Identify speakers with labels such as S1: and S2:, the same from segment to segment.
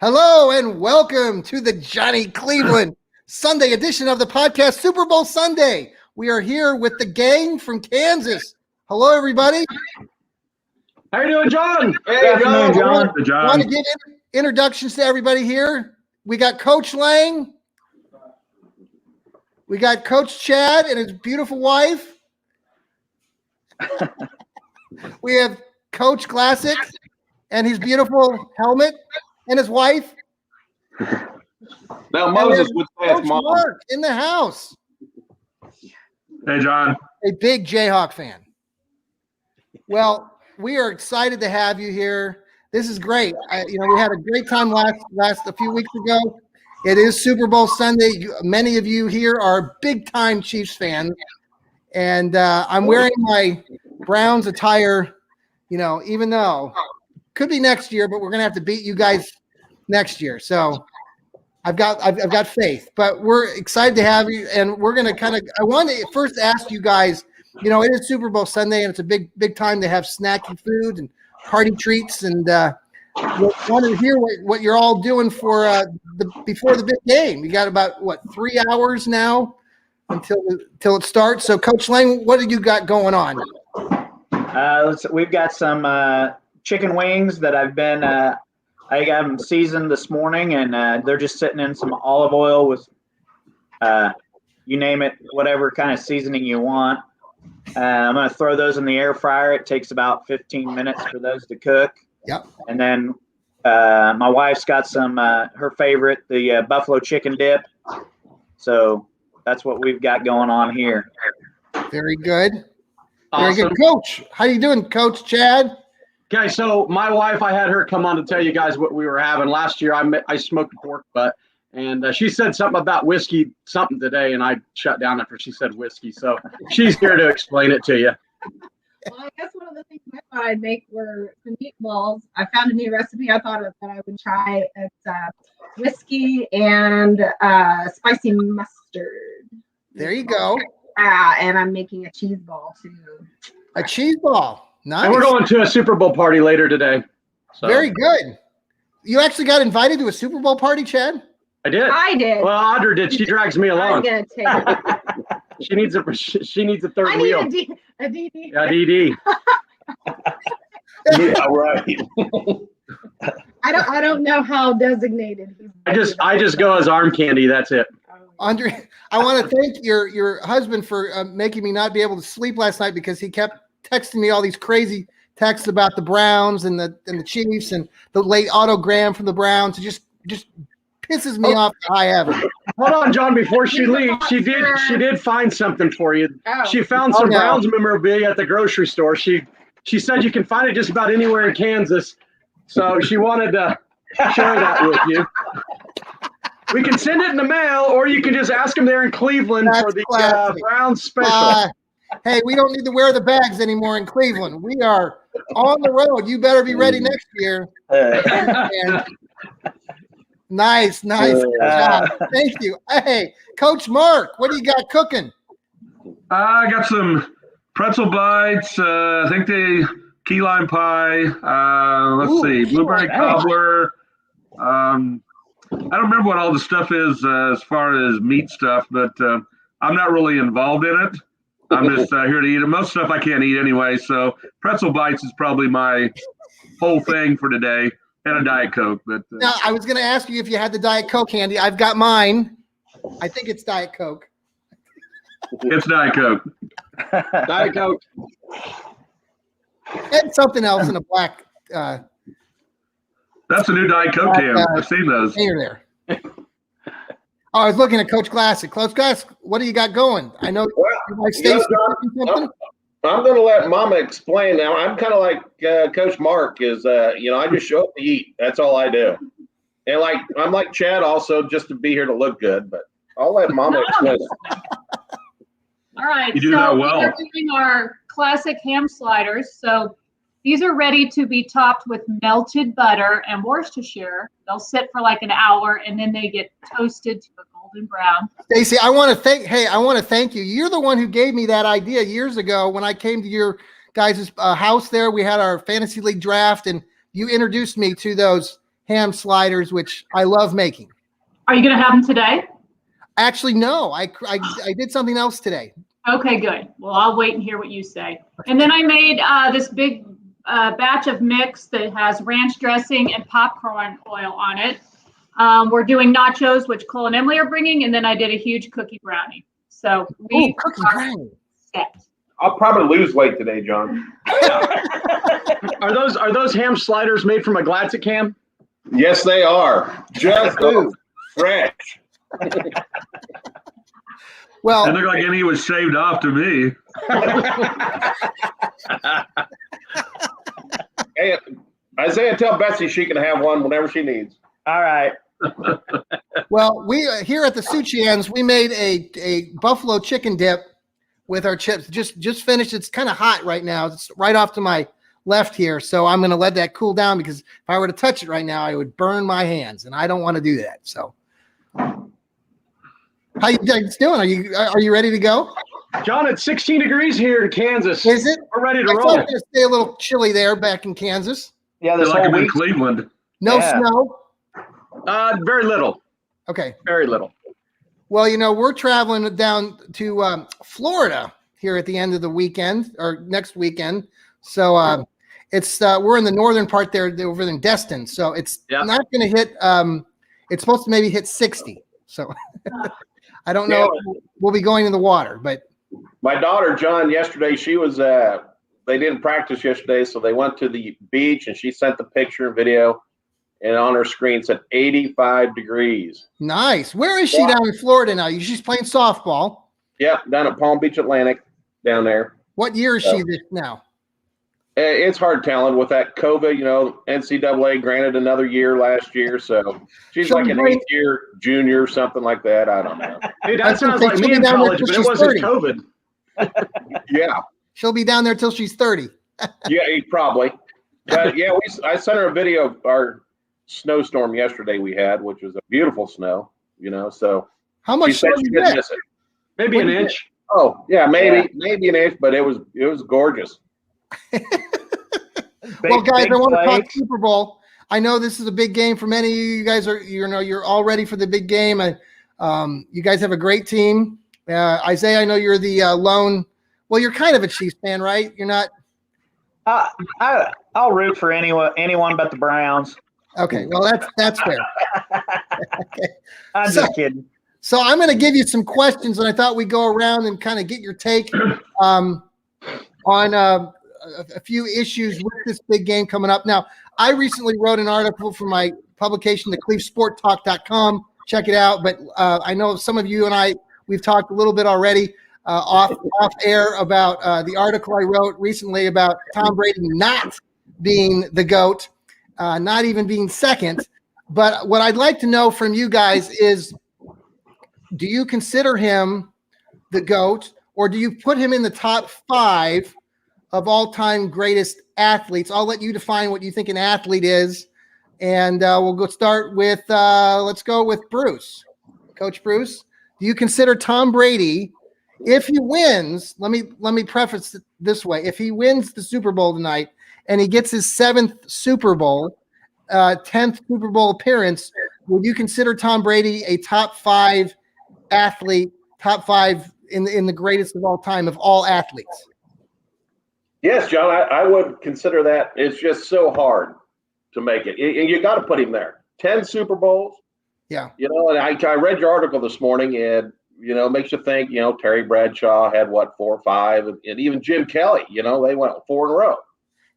S1: Hello and welcome to the Johnny Cleveland Sunday edition of the podcast, Super Bowl Sunday. We are here with the gang from Kansas. Hello, everybody.
S2: How you doing, John?
S3: Hey, John.
S1: I want to give introductions to everybody here. We got Coach Lang. We got Coach Chad and his beautiful wife. We have Coach Classic and his beautiful helmet and his wife.
S3: Now Moses would say it's
S1: Coach
S3: mom.
S1: Mark in the house.
S4: Hey, John.
S1: A big Jayhawk fan. Well, we are excited to have you here. This is great. We had a great time last a few weeks ago. It is Super Bowl Sunday. Many of you here are big-time Chiefs fans, and I'm wearing my Browns attire. Even though could be next year, but we're gonna have to beat you guys next year. So I've got faith, but we're excited to have you, and we're gonna I want to first ask you guys. It is Super Bowl Sunday, and it's a big time to have snacky food and party treats, and want to hear what you're all doing for before the big game. You got about 3 hours now until it starts. So, Coach Lang, what do you got going on?
S5: We've got some chicken wings that I got them seasoned this morning, and they're just sitting in some olive oil with, you name it, whatever kind of seasoning you want. I'm going to throw those in the air fryer. It takes about 15 minutes for those to cook.
S1: Yep.
S5: And then my wife's got some, her favorite, the buffalo chicken dip. So that's what we've got going on here.
S1: Very good.
S2: Awesome.
S1: Very good. Coach, how you doing, Coach Chad?
S2: Okay, so my wife, I had her come on to tell you guys what we were having. Last year, I smoked a pork butt, and she said something about whiskey something today, and I shut down after she said whiskey. So she's here to explain it to you.
S6: Well, I guess one of the things I thought I'd make were some meatballs. I found a new recipe I thought that I would try. It's whiskey and spicy mustard.
S1: There you go.
S6: And I'm making a cheese ball too.
S1: A cheese ball. Nice.
S2: And we're going to a Super Bowl party later today. So.
S1: Very good. You actually got invited to a Super Bowl party, Chad?
S2: I did. Well, Audra did. She drags me along.
S6: I'm gonna take it.
S2: She needs a third
S6: I
S2: wheel.
S6: need a DD.
S2: Yeah, DD.
S3: Yeah, right.
S6: I don't know how designated he's.
S2: I just go as arm candy. That's it.
S1: Andre, I want to thank your husband for making me not be able to sleep last night because he kept texting me all these crazy texts about the Browns and the Chiefs and the late autogram from the Browns. It just pisses me off to high heaven.
S2: Hold on, John. Before she leaves, she did find something for you.
S6: Oh.
S2: She found some Browns memorabilia at the grocery store. She said you can find it just about anywhere in Kansas. So she wanted to share that with you. We can send it in the mail, or you can just ask them there in Cleveland for the Browns special.
S1: Hey, we don't need to wear the bags anymore in Cleveland. We are on the road. You better be ready next year. And nice job. Thank you. Hey, Coach Mark, what do you got cooking?
S4: I got some pretzel bites. I think key lime pie. Let's see, blueberry cobbler. I don't remember what all the stuff is as far as meat stuff, but I'm not really involved in it. I'm just here to eat it. Most stuff I can't eat anyway, so pretzel bites is probably my whole thing for today, and a Diet Coke. But
S1: now, I was going to ask you if you had the Diet Coke handy. I've got mine. I think it's Diet Coke.
S4: It's Diet Coke.
S2: Diet Coke.
S1: And something else in a black
S4: That's a new Diet Coke can. I've seen those.
S1: There. I was looking at Coach Classic. Coach Classic, what do you got going? I know Stacy something.
S3: I'm going to let Mama explain now. I'm kind of like Coach Mark is, I just show up to eat. That's all I do. And I'm like Chad also, just to be here to look good, but I'll let Mama explain.
S7: All right.
S4: You do that well.
S7: We're doing our classic ham sliders. So these are ready to be topped with melted butter and Worcestershire. They'll sit for like an hour, and then they get toasted to a golden brown.
S1: Stacy, I want to thank you. You're the one who gave me that idea years ago when I came to your guys' house there. We had our fantasy league draft, and you introduced me to those ham sliders, which I love making.
S7: Are you going to have them today?
S1: Actually, no, I did something else today.
S7: Okay, good. Well, I'll wait and hear what you say. And then I made this big batch of mix that has ranch dressing and popcorn oil on it. We're doing nachos, which Cole and Emily are bringing, and then I did a huge cookie brownie. So we
S1: cookie
S7: are
S1: brownie.
S7: set.
S3: I'll probably lose weight today, John.
S2: Are those ham sliders made from a Gladsick ham?
S3: Yes, they are. Just fresh.
S1: Well,
S4: It looked like any was shaved off to me.
S3: Hey, Isaiah, tell Betsy she can have one whenever she needs.
S5: All right.
S1: well, we here at the Suchians, we made a buffalo chicken dip with our chips. Just finished. It's kind of hot right now. It's right off to my left here, so I'm going to let that cool down because if I were to touch it right now, I would burn my hands, and I don't want to do that. So, how you guys doing? Are you ready to go?
S2: John, it's 16 degrees here in Kansas.
S1: Is it?
S2: We're ready
S1: I
S2: to
S1: thought
S2: roll.
S1: it was going to stay a little chilly there back in Kansas.
S5: Yeah,
S4: I
S5: this
S4: feel like
S5: whole
S4: I'm in
S5: week.
S4: Cleveland.
S1: No
S5: Yeah.
S1: snow.
S2: Very little.
S1: Okay.
S2: Very little.
S1: Well, we're traveling down to Florida here at the end of the weekend or next weekend. So it's we're in the northern part there over in Destin. So it's
S2: Yeah.
S1: not going to hit. It's supposed to maybe hit 60. So I don't know if we'll be going in the water, but
S3: My daughter, John, yesterday, she was, they didn't practice yesterday, so they went to the beach and she sent the picture and video, and on her screen said 85 degrees.
S1: nice. Where is she down in Florida now? She's playing softball.
S3: Yep, down at Palm Beach Atlantic down there.
S1: What year is she this now?
S3: It's hard telling with that COVID, NCAA granted another year last year, so she's
S1: She'll
S3: like
S1: be
S3: an
S1: great.
S3: 8th year junior, something like that. I don't know.
S2: Hey,
S1: I
S2: that
S1: was gonna
S2: sounds
S1: say
S2: like
S1: she'll
S2: me
S1: be
S2: in
S1: down there
S2: college,
S1: till
S2: but it
S1: she's
S2: wasn't
S1: 30.
S2: COVID.
S3: Yeah,
S1: She'll be down there till she's 30.
S3: yeah, probably. But yeah, I sent her a video of our snowstorm yesterday we had, which was a beautiful snow, so
S1: How
S3: she
S1: much
S3: said
S1: snow
S3: she
S1: did you
S3: didn't
S1: get?
S3: miss it.
S2: Maybe an inch.
S3: Oh, yeah, maybe an inch, but it was gorgeous.
S1: Well, guys, I want to talk
S5: flakes.
S1: Super Bowl. I know this is a big game for many of you. You guys are, you're all ready for the big game. You guys have a great team. Isaiah, I know you're the lone. Well, you're kind of a Chiefs fan, right? You're not.
S5: I'll root for anyone but the Browns.
S1: Okay, well that's fair.
S5: I'm
S1: So-
S5: just kidding.
S1: So I'm going to give you some questions, and I thought we'd go around and kind of get your take on a few issues with this big game coming up. Now, I recently wrote an article for my publication, theclevesporttalk.com. Check it out. But I know some of you and we've talked a little bit already off air about the article I wrote recently about Tom Brady not being the GOAT, not even being second. But what I'd like to know from you guys is, do you consider him the GOAT, or do you put him in the top 5 of all-time greatest athletes? I'll let you define what you think an athlete is, and we'll go start with let's go with Bruce. Coach Bruce, do you consider Tom Brady, if he wins, let me preface it this way, if he wins the Super Bowl tonight and he gets his 7th Super Bowl, 10th Super Bowl appearance, would you consider Tom Brady a top 5 athlete, top 5 in the greatest of all time of all athletes?
S3: Yes, John, I would consider that. It's just so hard to make it. And you got to put him there. 10 Super Bowls.
S1: Yeah.
S3: And I read your article this morning, and, makes you think, Terry Bradshaw had 4 or 5, and even Jim Kelly, they went 4 in a row.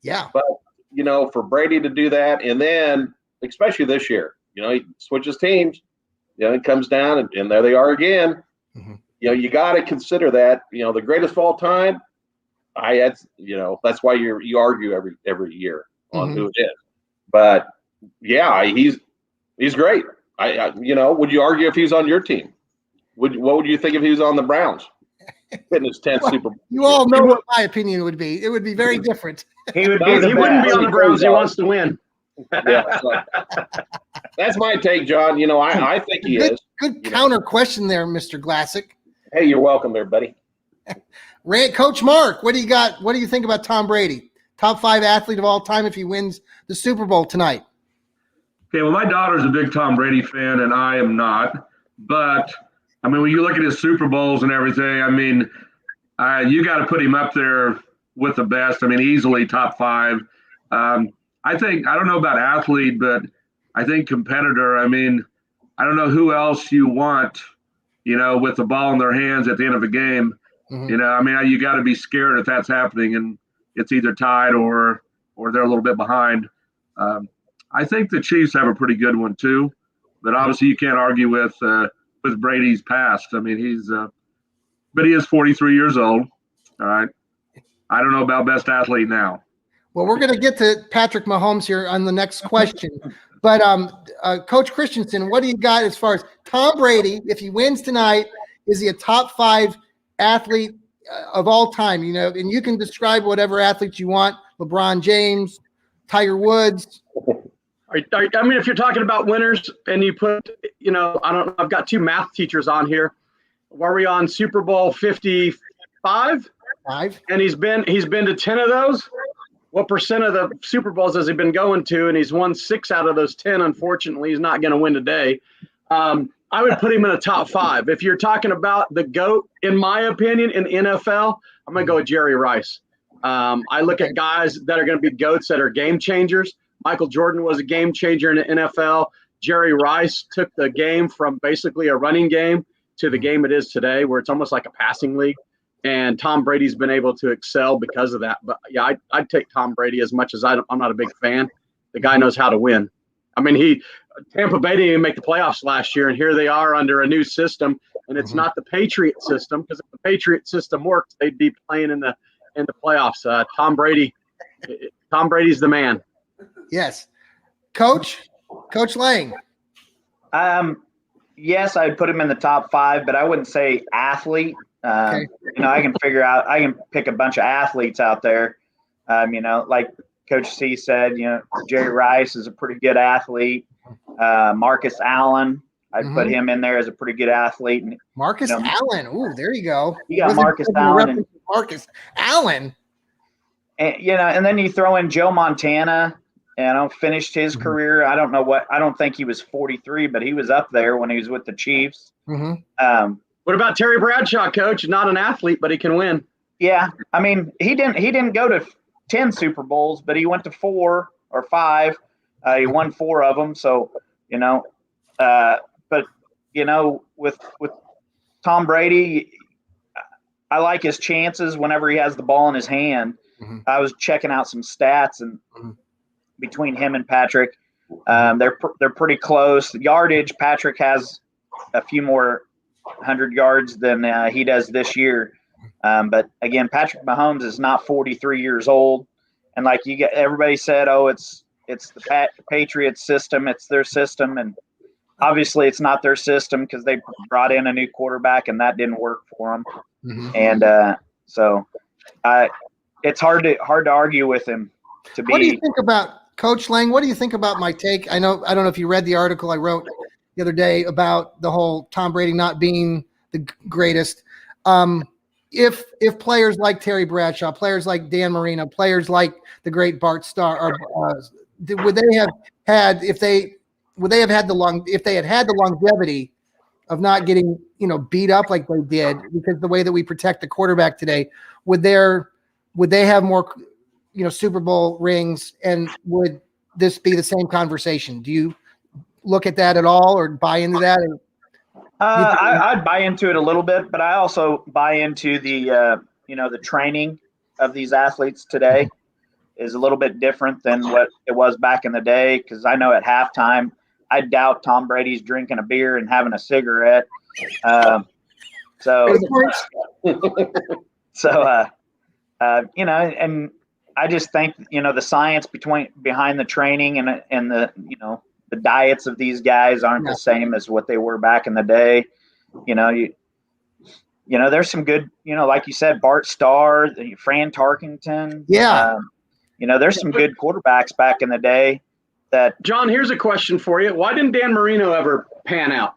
S1: Yeah.
S3: But, for Brady to do that, and then, especially this year, he switches teams, it comes down, and there they are again.
S1: Mhm.
S3: You got to consider that, the greatest of all time. That's why you argue every year on
S1: Mhm.
S3: who it is. But yeah, he's great. Would you argue if he's on your team? What would you think if he was on the Browns? Getting his 10th Super Bowl.
S1: You all know what my opinion would be. It would be very different.
S5: He would be the
S2: He wouldn't be
S5: best.
S2: on the Browns. He wants to win.
S3: Yeah, so that's my take, John. I think he is.
S1: Good counter question there, Mr. Glassick.
S3: Hey, you're welcome there, buddy.
S1: Coach Mark, what do you got? What do you think about Tom Brady? Top 5 athlete of all time if he wins the Super Bowl tonight?
S4: Okay, well, my daughter's a big Tom Brady fan, and I am not. But I mean, when you look at his Super Bowls and everything, I mean, you got to put him up there with the best. I mean, easily top 5. I think, I don't know about athlete, but I think competitor. I mean, I don't know who else you want, with the ball in their hands at the end of a game.
S1: Mhm.
S4: I mean, you got to be scared if that's happening and it's either tied or they're a little bit behind. I think the Chiefs have a pretty good one too, but obviously you can't argue with Brady's past. I mean, but he is 43 years old. All right. I don't know about best athlete now.
S1: Well, we're going to get to Patrick Mahomes here on the next question. But Coach Christensen, what do you got as far as Tom Brady? If he wins tonight, is he a top 5 athlete of all time? And you can describe whatever athletes you want: LeBron James, Tiger Woods.
S2: I mean, if you're talking about winners and you put, I don't know, I've got 2 math teachers on here. Are we on Super Bowl 55?
S1: 5.
S2: And he's been to 10 of those. What percent of the Super Bowls has he been going to? And he's won 6 out of those 10. Unfortunately, he's not going to win today. I would put him in the top 5. If you're talking about the GOAT, in my opinion, in NFL, I'm going to go with Jerry Rice. I look at guys that are going to be GOATs that are game changers. Michael Jordan was a game changer in the NFL. Jerry Rice took the game from basically a running game to the game it is today, where it's almost like a passing league. And Tom Brady's been able to excel because of that. But yeah, I'd take Tom Brady as much as I'm not a big fan. The guy knows how to win. I mean, Tampa Bay didn't even make the playoffs last year, and here they are under a new system, and it's not the Patriot system, because if the Patriot system works, they'd be playing in the playoffs. Tom Brady's the man.
S1: Yes. Coach Lang.
S5: Yes, I'd put him in the top 5, but I wouldn't say athlete.
S1: Okay.
S5: I can pick a bunch of athletes out there. Like Coach C said, Jerry Rice is a pretty good athlete. Marcus Allen, I'd put him in there as a pretty good athlete. And,
S1: Marcus Allen. Ooh, there you go.
S5: You got Marcus Allen.
S1: Marcus Allen.
S5: And then you throw in Joe Montana, finished his career. I don't think he was 43, but he was up there when he was with the Chiefs.
S1: Mm-hmm.
S2: What about Terry Bradshaw, Coach? Not an athlete, but he can win.
S5: Yeah, I mean, he didn't go to 10 Super Bowls, but he went to 4 or 5. He won 4 of them. So, with Tom Brady, I like his chances whenever he has the ball in his hand.
S1: Mm-hmm.
S5: I was checking out some stats, and between him and Patrick, they're pretty close. The yardage, Patrick has a few more 100 yards than he does this year. But again, Patrick Mahomes is not 43 years old. And like everybody said, it's the Patriots system. It's their system. And obviously it's not their system, because they brought in a new quarterback and that didn't work for them.
S1: Mm-hmm.
S5: And so it's hard to argue with him.
S1: What do you think about, Coach Lang, what do you think about my take? I don't know if you read the article I wrote the other day about the whole Tom Brady not being the greatest. If players like Terry Bradshaw, players like Dan Marino, players like the great Bart Starr, would they have had the longevity of not getting beat up like they did, because the way that we protect the quarterback today, would they have more Super Bowl rings, and would this be the same conversation? Do you look at that at all, or buy into that?
S5: I'd buy into it a little bit, but I also buy into the training of these athletes today is a little bit different than what it was back in the day. Because I know at halftime, I doubt Tom Brady's drinking a beer and having a cigarette. And I just think the science behind the training and the the diets of these guys aren't the same as what they were back in the day. There's some good, like you said, Bart Starr, Fran Tarkenton.
S1: Yeah.
S5: There's some good quarterbacks back in the day that.
S2: John, here's a question for you. Why didn't Dan Marino ever pan out?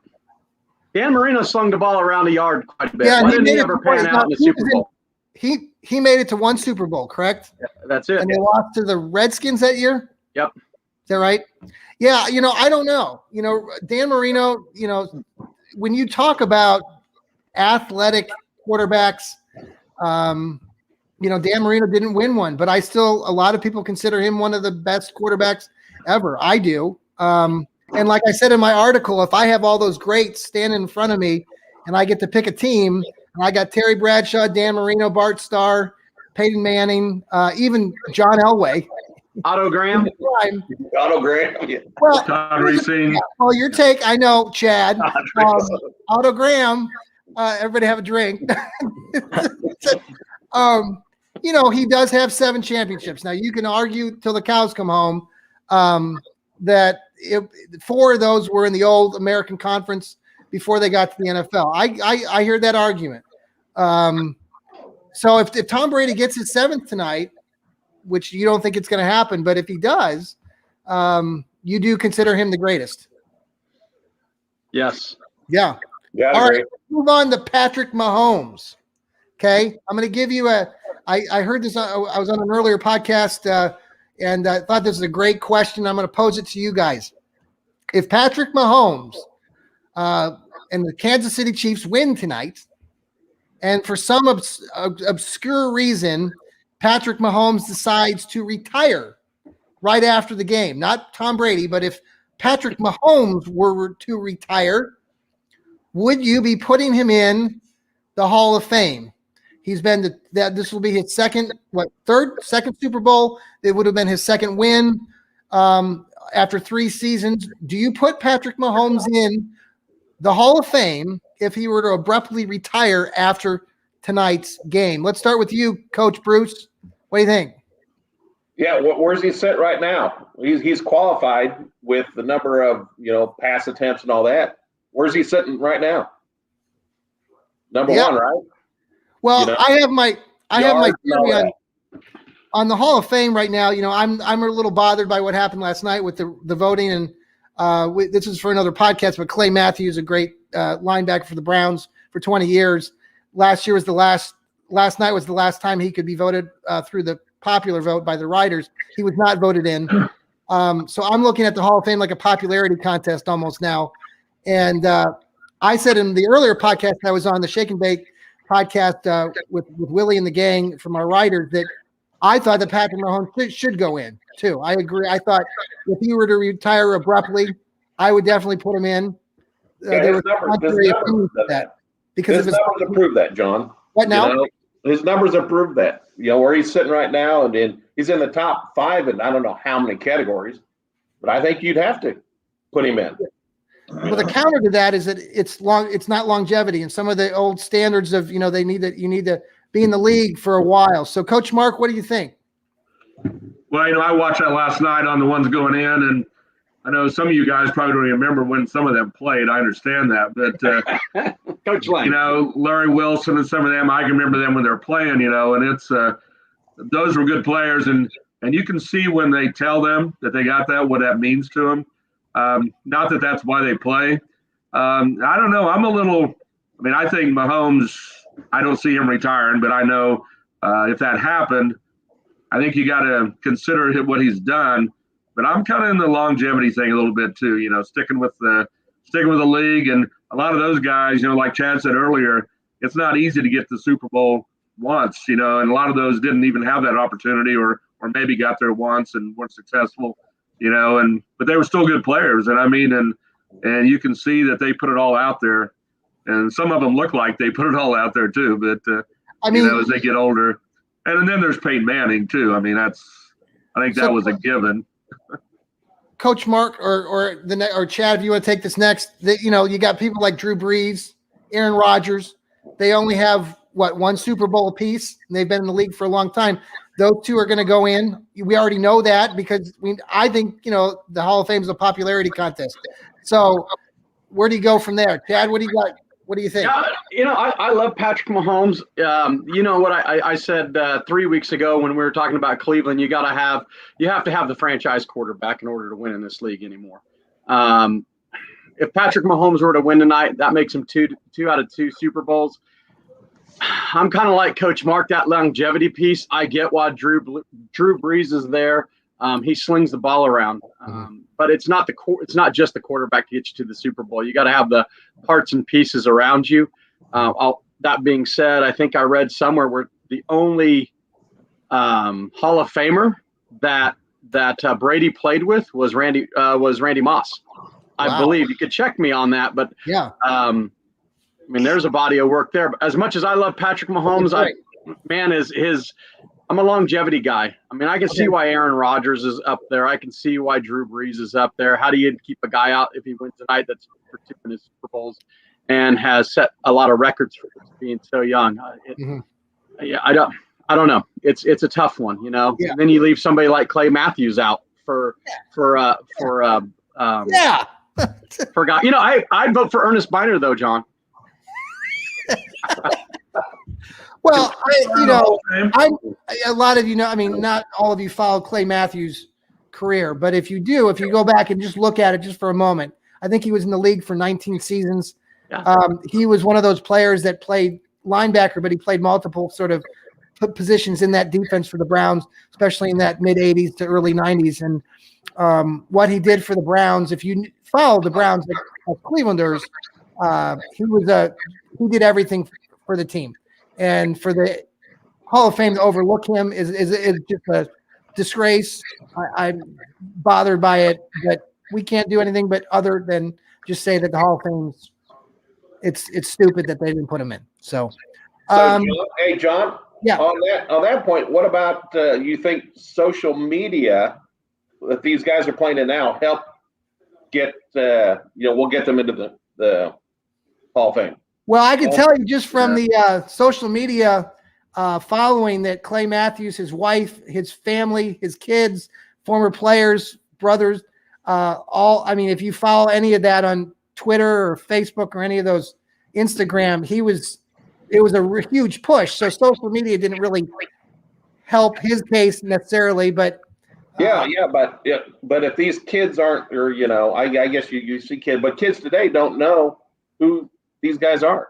S2: Dan Marino slung the ball around the yard quite a bit.
S1: Yeah,
S2: why didn't he ever pan out in the Super Bowl?
S1: He made it to 1 Super Bowl, correct?
S2: Yeah, that's it.
S1: And they lost to the Redskins that year?
S2: Yep.
S1: Is that right? Yeah, I don't know. Dan Marino, when you talk about athletic quarterbacks, Dan Marino didn't win one, but a lot of people consider him one of the best quarterbacks ever. I do. And like I said in my article, if I have all those greats standing in front of me and I get to pick a team, and I got Terry Bradshaw, Dan Marino, Bart Starr, Peyton Manning, even John Elway.
S2: Otto Graham.
S3: Otto Graham. Yeah.
S1: Well,
S4: Todd Racine.
S1: well, your take, I know, Chad. Otto Graham, everybody have a drink. He does have 7 championships. Now, you can argue till the cows come home that 4 of those were in the old American Conference before they got to the NFL. I hear that argument. So if Tom Brady gets his 7th tonight, which you don't think it's going to happen, but if he does, you do consider him the greatest.
S2: Yes.
S1: Yeah.
S3: Yeah.
S1: All right, move on to Patrick Mahomes. Okay, I'm going to give you I heard this. I was on an earlier podcast, and I thought this was a great question. I'm going to pose it to you guys. If Patrick Mahomes and the Kansas City Chiefs win tonight, and for some obscure reason, Patrick Mahomes decides to retire right after the game, not Tom Brady, but if Patrick Mahomes were to retire, would you be putting him in the Hall of Fame? He's been this will be his second Super Bowl. It would have been his second win after 3 seasons. Do you put Patrick Mahomes in the Hall of Fame if he were to abruptly retire after tonight's game? Let's start with you, Coach Bruce. What do you think?
S3: Yeah, where's he sit right now? He's qualified with the number of pass attempts and all that. Where's he sitting right now? Number 1, right?
S1: Well, I have my theory on the Hall of Fame right now. I'm a little bothered by what happened last night with the voting, and this is for another podcast. But Clay Matthews, a great linebacker for the Browns for 20 years. Last night was the last time he could be voted through the popular vote by the writers. He was not voted in. So I'm looking at the Hall of Fame like a popularity contest almost now. And I said in the earlier podcast I was on, the Shake and Bake podcast with Willie and the gang from our writers, that I thought that Patrick Mahomes should go in too. I agree. I thought if he were to retire abruptly, I would definitely put him in. There was contrary opinions to that because
S3: his numbers have proved that, John.
S1: What now?
S3: His numbers have proved that. Where he's sitting right now, and then he's in the top 5 in I don't know how many categories, but I think you'd have to put him in.
S1: Well, the counter to that is that it's not longevity, and some of the old standards of you need to be in the league for a while. So, Coach Mark, what do you think?
S4: Well, I watched that last night on the ones going in, and I know some of you guys probably don't remember when some of them played. I understand that, but
S2: Coach Lane.
S4: Larry Wilson and some of them, I can remember them when they were playing. And it's those were good players, and you can see when they tell them that they got that, what that means to them. Not that that's why they play. I don't know. I think Mahomes, I don't see him retiring, but I know if that happened, I think you got to consider what he's done. But I'm kind of in the longevity thing a little bit too, sticking with the league. And a lot of those guys, like Chad said earlier, it's not easy to get to the Super Bowl once, and a lot of those didn't even have that opportunity or maybe got there once and weren't successful. But they were still good players. And you can see that they put it all out there, and some of them look like they put it all out there too. But as they get older, and then there's Peyton Manning too. I think that was a given.
S1: Coach Mark or Chad, if you want to take this next, you got people like Drew Brees, Aaron Rodgers. They only have 1 Super Bowl apiece, and they've been in the league for a long time. Those 2 are going to go in. We already know that because I think the Hall of Fame is a popularity contest. So where do you go from there, Chad? What do you got? What do you think?
S2: Yeah, I love Patrick Mahomes. You know what I said 3 weeks ago when we were talking about Cleveland. You have to have the franchise quarterback in order to win in this league anymore. If Patrick Mahomes were to win tonight, that makes him two out of 2 Super Bowls. I'm kind of like Coach Mark, that longevity piece. I get why Drew Brees is there. He slings the ball around, but it's not just the quarterback to get you to the Super Bowl. You got to have the parts and pieces around you. That being said, I think I read somewhere where the only Hall of Famer that Brady played with was Randy Moss. I believe. You could check me on that, but
S1: Yeah.
S2: I mean, there's a body of work there. But as much as I love Patrick Mahomes, I'm a longevity guy. I mean, I can see why Aaron Rodgers is up there. I can see why Drew Brees is up there. How do you keep a guy out if he wins tonight that's for 2 in his Super Bowls and has set a lot of records for being so young? Yeah, I don't know. It's a tough one, you know.
S1: Yeah.
S2: And then you leave somebody like Clay Matthews out for guy. You know, I'd vote for Ernest Biner though, John.
S1: Well, a lot of you know, I mean, not all of you follow Clay Matthews' career, but if you do, if you go back and just look at it just for a moment, I think he was in the league for 19 seasons.
S2: Yeah.
S1: He was one of those players that played linebacker, but he played multiple sort of positions in that defense for the Browns, especially in that mid 80s to early 90s. And what he did for the Browns, if you follow the Browns as Clevelanders, he did everything for the team. And for the Hall of Fame to overlook him is just a disgrace. I'm bothered by it, but we can't do anything but other than just say that the Hall of Fame's it's stupid that they didn't put him in. So,
S3: hey John,
S1: yeah.
S3: On that point, what about you think social media that these guys are playing in now help get we'll get them into the Hall of Fame?
S1: Well, I can tell you just from the social media following that Clay Matthews, his wife, his family, his kids, former players, brothers, I mean, if you follow any of that on Twitter or Facebook or any of those Instagram, it was a huge push. So social media didn't really help his case necessarily, but
S3: but if these kids aren't, or I guess you see kids, but kids today don't know who these guys are.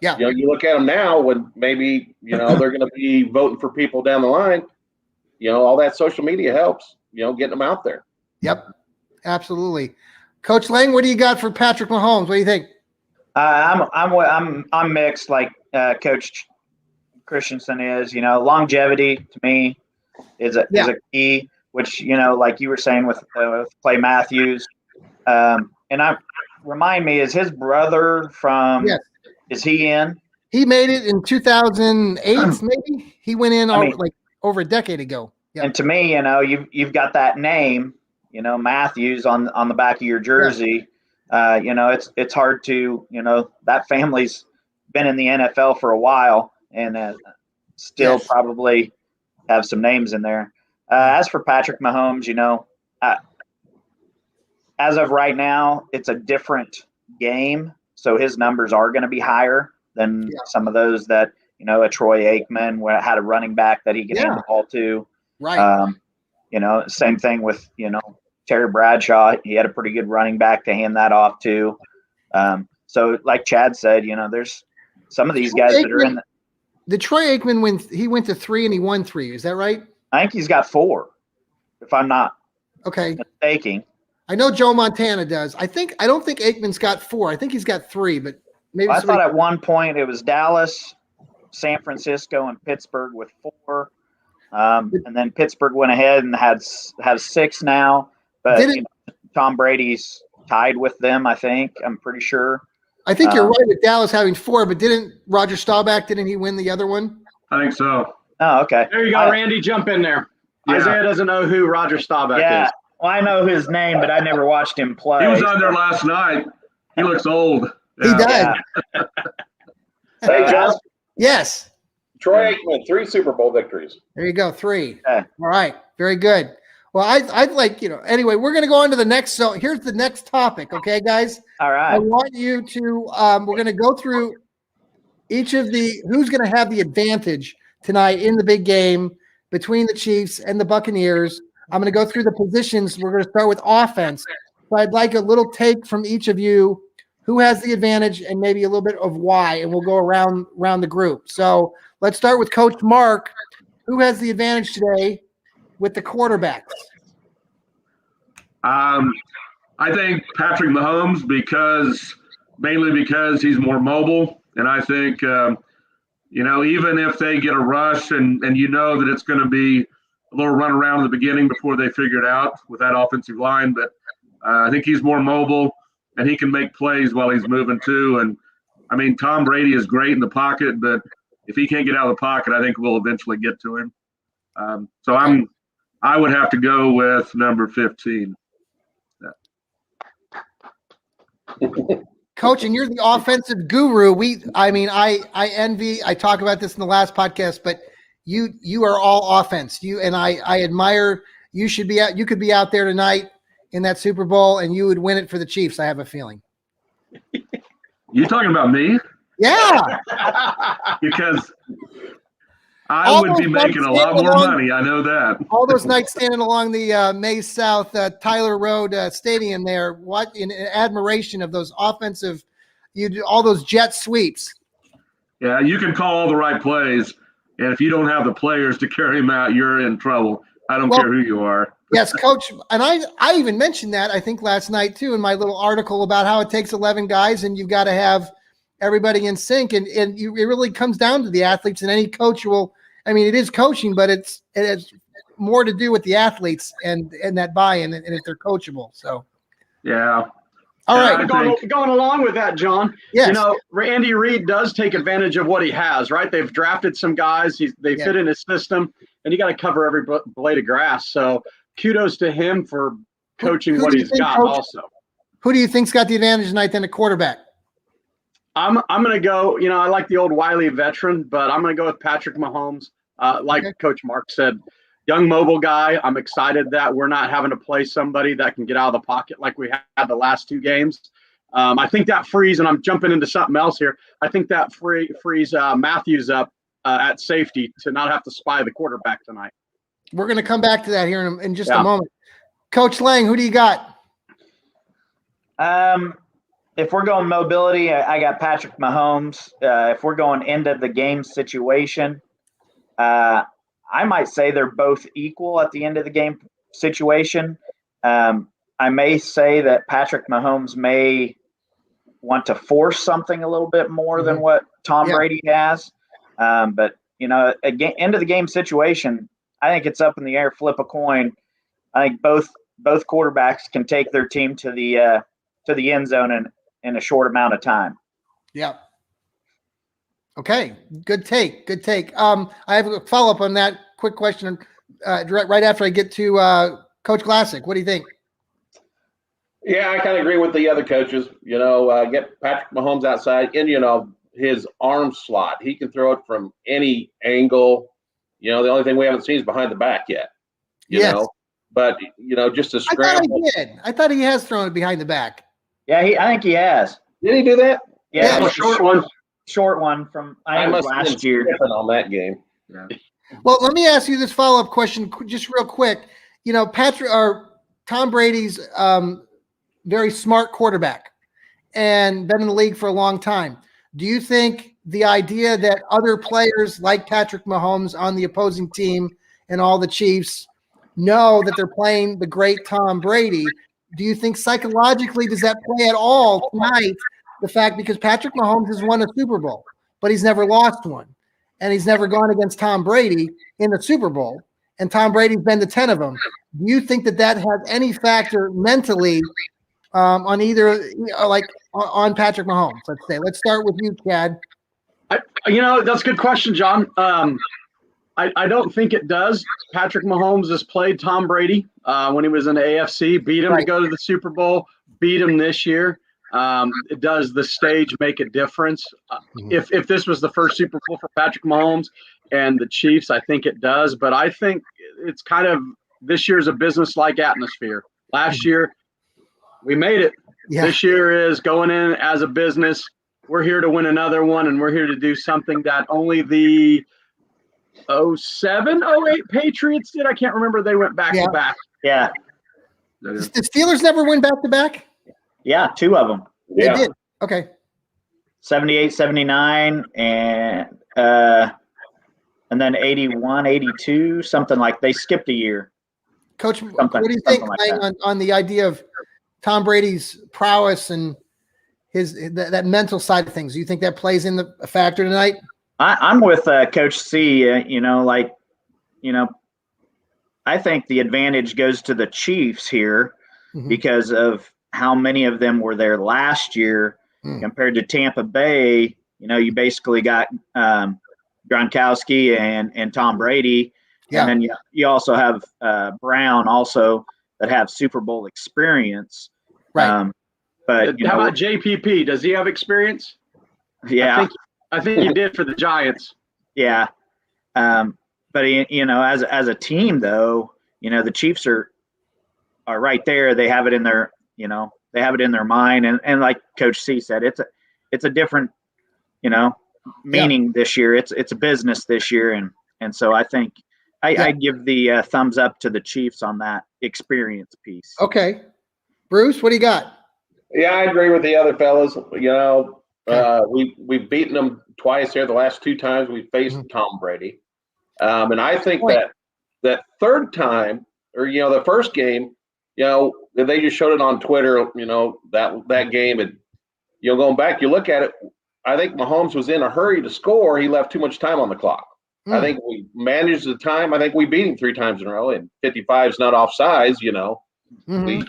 S1: Yeah.
S3: You look at them now when maybe, they're going to be voting for people down the line. All that social media helps, getting them out there.
S1: Yep. Absolutely. Coach Lang, what do you got for Patrick Mahomes? What do you think?
S5: I'm mixed like Coach Christensen is. Longevity to me is a key, which, like you were saying with Clay Matthews. And remind me, is his brother from?
S1: Yes.
S5: Is he in?
S1: He made it in 2008, maybe. He went in over a decade ago. Yeah.
S5: And to me, you've got that name, Matthews on the back of your jersey. Yeah. It's hard to, that family's been in the NFL for a while and still probably have some names in there. As for Patrick Mahomes, as of right now, it's a different game. So his numbers are going to be higher than some of those that, a Troy Aikman had a running back that he could hand the ball to.
S1: Right.
S5: Same thing with, Terry Bradshaw. He had a pretty good running back to hand that off to. So like Chad said, there's some of these guys that are in
S1: the Troy Aikman he went to 3 and he won 3. Is that right?
S5: I think he's got 4, if I'm not mistaken.
S1: I know Joe Montana does. I don't think Aikman's got 4. I think he's got 3, but maybe.
S5: I thought at one point it was Dallas, San Francisco, and Pittsburgh with 4. And then Pittsburgh went ahead and has 6 now. But Tom Brady's tied with them, I think. I'm pretty sure.
S1: I think you're right with Dallas having 4, but didn't Roger Staubach, didn't he win the other one?
S4: I think so.
S5: Oh, okay.
S2: There you go, Randy. Jump in there.
S4: Yeah.
S2: Isaiah doesn't know who Roger Staubach is.
S5: Well, I know his name, but I never watched him play.
S4: He was on there last night. He looks old.
S1: He does.
S5: Yeah.
S3: Hey, John.
S1: Yes.
S3: Troy Aikman, 3 Super Bowl victories.
S1: There you go, 3.
S5: Okay.
S1: All right. Very good. Well, I'd like, anyway, we're going to go on to the next. So here's the next topic. Okay, guys.
S5: All right.
S1: I want you to, we're going to go through each of who's going to have the advantage tonight in the big game between the Chiefs and the Buccaneers. I'm going to go through the positions. We're going to start with offense. So I'd like a little take from each of you. Who has the advantage and maybe a little bit of why, and we'll go around the group. So let's start with Coach Mark. Who has the advantage today with the quarterbacks?
S4: I think Patrick Mahomes mainly because he's more mobile, and I think even if they get a rush and that it's going to be a little run around in the beginning before they figure it out with that offensive line, but I think he's more mobile and he can make plays while he's moving too. And I mean, Tom Brady is great in the pocket, but if he can't get out of the pocket, I think we'll eventually get to him. I would have to go with number 15.
S1: Coach, and you're the offensive guru. I envy. I talk about this in the last podcast, but you are all offense. I admire. You should be out. You could be out there tonight in that Super Bowl, and you would win it for the Chiefs. I have a feeling.
S4: You talking about me?
S1: Yeah.
S4: Because I would be making a lot more money. I know that.
S1: All those nights standing along the Mays South Tyler Road Stadium there, what in admiration of those offensive, you do all those jet sweeps.
S4: Yeah, you can call all the right plays, and if you don't have the players to carry them out, you're in trouble. I don't care who you are.
S1: Yes, Coach, and I even mentioned that I think last night too in my little article about how it takes 11 guys and you've got to have everybody in sync, and it really comes down to the athletes, and any coach will. I mean, it is coaching, but it has more to do with the athletes and that buy-in, and if they're coachable. So,
S4: yeah.
S1: All right.
S2: Going along with that, John.
S1: Yes.
S2: Andy Reid does take advantage of what he has, right? They've drafted some guys. They fit in his system, and you got to cover every blade of grass. So, kudos to him for coaching what he's got. Coach, also, who
S1: do you think's got the advantage tonight than a quarterback?
S2: I'm going to go. I like the old Wiley veteran, but I'm going to go with Patrick Mahomes. Coach Mark said, young mobile guy. I'm excited that we're not having to play somebody that can get out of the pocket like we had the last two games. I think that frees, and I'm jumping into something else here. I think that frees Matthews up at safety to not have to spy the quarterback tonight.
S1: We're going to come back to that here in just a moment. Coach Lang, who do you got?
S5: If we're going mobility, I got Patrick Mahomes. If we're going end of the game situation, I might say they're both equal at the end of the game situation. I may say that Patrick Mahomes may want to force something a little bit more than what Tom Brady has. But again, end of the game situation, I think it's up in the air. Flip a coin. I think both quarterbacks can take their team to the end zone in a short amount of time.
S1: Yeah. Okay. Good take. I have a follow-up on that quick question right after I get to Coach Classic. What do you think?
S3: Yeah, I kind of agree with the other coaches. Get Patrick Mahomes outside in, his arm slot. He can throw it from any angle. The only thing we haven't seen is behind the back yet. You know, but just a scramble.
S1: I thought he has thrown it behind the back.
S5: Yeah, I think he has.
S3: Did he do that?
S5: Yeah,
S2: a short one.
S5: Short one from last year
S3: on that game.
S4: Yeah.
S1: Well, let me ask you this follow-up question, just real quick. Tom Brady's very smart quarterback and been in the league for a long time. Do you think the idea that other players like Patrick Mahomes on the opposing team and all the Chiefs know that they're playing the great Tom Brady, do you think psychologically does that play at all tonight? The fact because Patrick Mahomes has won a Super Bowl, but he's never lost one, and he's never gone against Tom Brady in the Super Bowl, and Tom Brady's been to 10 of them. Do you think that has any factor mentally on either, on Patrick Mahomes? Let's say. Let's start with you, Chad.
S2: That's a good question, John. I don't think it does. Patrick Mahomes has played Tom Brady when he was in the AFC, beat him to go to the Super Bowl, beat him this year. Does the stage make a difference? If this was the first Super Bowl for Patrick Mahomes and the Chiefs, I think it does. But I think it's kind of this year's a business-like atmosphere. Last year, we made it. Yeah. This year is going in as a business. We're here to win another one, and we're here to do something that only the 07, 08 Patriots did. I can't remember. They went back-to-back.
S5: Yeah.
S1: The Steelers never win back-to-back?
S5: Yeah, two of them.
S1: They did. Okay.
S5: 78, 79, and then 81, 82, something like they skipped a year.
S1: Coach, what do you think
S5: like
S1: Lang, on the idea of Tom Brady's prowess and that mental side of things? Do you think that plays in a factor tonight?
S5: I'm with Coach C. I think the advantage goes to the Chiefs here because of how many of them were there last year compared to Tampa Bay. You basically got Gronkowski and Tom Brady.
S1: Yeah.
S5: And then you also have Brown also that have Super Bowl experience.
S1: Right.
S5: But
S2: how about JPP? Does he have experience?
S5: Yeah.
S2: I think he did for the Giants.
S5: Yeah. But as a team though, the Chiefs are right there. They have it in their, they have it in their mind. And like Coach C said, it's a different, meaning this year. It's a business this year. And so I think I give the thumbs up to the Chiefs on that experience piece.
S1: Okay. Bruce, what do you got?
S3: Yeah, I agree with the other fellas. We've beaten them twice here. The last 2 times we faced Tom Brady. And I think that third time, or the first game, they just showed it on Twitter. That game, and going back, you look at it. I think Mahomes was in a hurry to score. He left too much time on the clock. I think we managed the time. I think we beat him 3 times in a row, and 55 is not offsides. We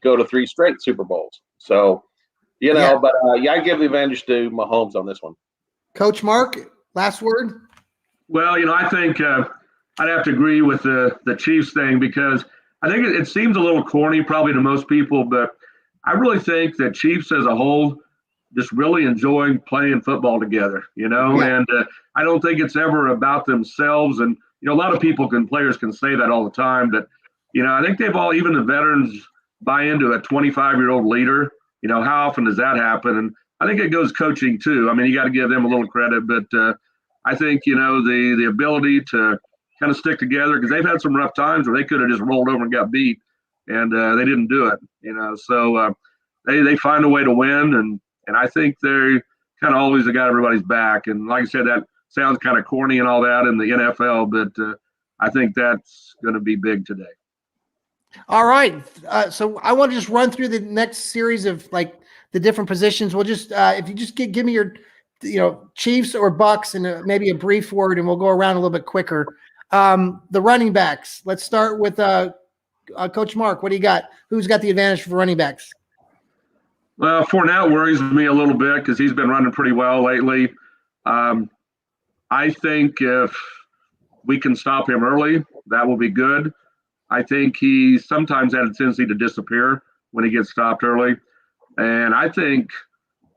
S3: go to 3 straight Super Bowls. So, but I give the advantage to Mahomes on this one.
S1: Coach Mark, last word.
S4: Well, I think I'd have to agree with the Chiefs thing because I think it seems a little corny probably to most people, but I really think that Chiefs as a whole just really enjoying playing football together, and I don't think it's ever about themselves. And, a lot of players can say that all the time, but, I think they've all, even the veterans, buy into a 25-year-old leader. How often does that happen? And I think it goes coaching too. I mean, you got to give them a little credit, but I think, the ability to kind of stick together, because they've had some rough times where they could have just rolled over and got beat, and they didn't do it, so they find a way to win, and I think they're kind of always got everybody's back. And like I said, that sounds kind of corny and all that in the NFL, but I think that's going to be big today.
S1: All right. So I want to just run through the next series of the different positions. We'll just, if you just give me your, Chiefs or Bucks and maybe a brief word, and we'll go around a little bit quicker. The running backs. Let's start with Coach Mark. What do you got? Who's got the advantage for running backs?
S4: Well, Fournette worries me a little bit because he's been running pretty well lately. I think if we can stop him early, that will be good. I think he sometimes had a tendency to disappear when he gets stopped early. And I think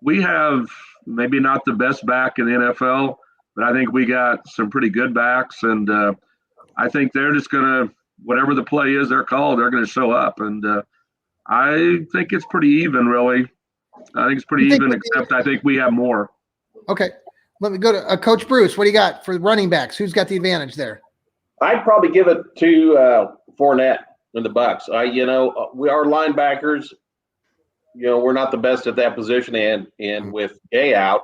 S4: we have maybe not the best back in the NFL, but I think we got some pretty good backs. And I think they're just going to, whatever the play is they're called, they're going to show up. And I think it's pretty even, really. I think it's pretty even, except I think we have more.
S1: Okay. Let me go to Coach Bruce. What do you got for running backs? Who's got the advantage there?
S3: I'd probably give it to Fournette and the Bucks. Our linebackers, we're not the best at that position, and with Gay out,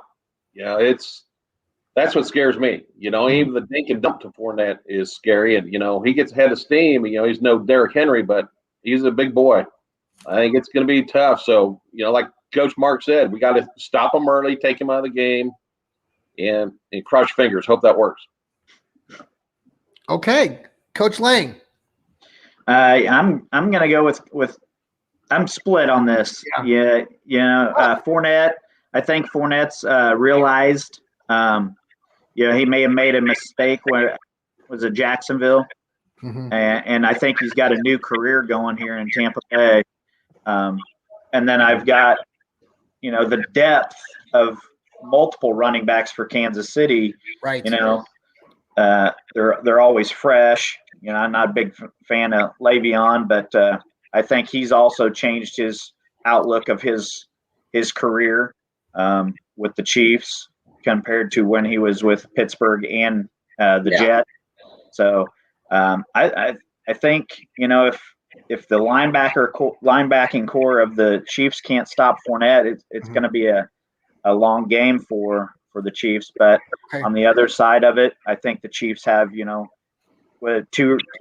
S3: that's what scares me. Even the dink and dump to Fournette is scary, and he gets head of steam. He's no Derrick Henry, but he's a big boy. I think it's going to be tough. So like Coach Mark said, we got to stop him early, take him out of the game, and cross your fingers. Hope that works.
S1: Okay, Coach Lang.
S5: I'm going to go with I'm split on this. Yeah. Fournette. I think Fournette's realized. He may have made a mistake when was it Jacksonville, and I think he's got a new career going here in Tampa Bay. And then I've got the depth of multiple running backs for Kansas City.
S1: Right.
S5: They're always fresh. I'm not a big fan of Le'Veon, but I think he's also changed his outlook of his career with the Chiefs compared to when he was with Pittsburgh and the Jets. So I think if the linebacking core of the Chiefs can't stop Fournette, it's going to be a long game for the Chiefs. But on the other side of it, I think the Chiefs have with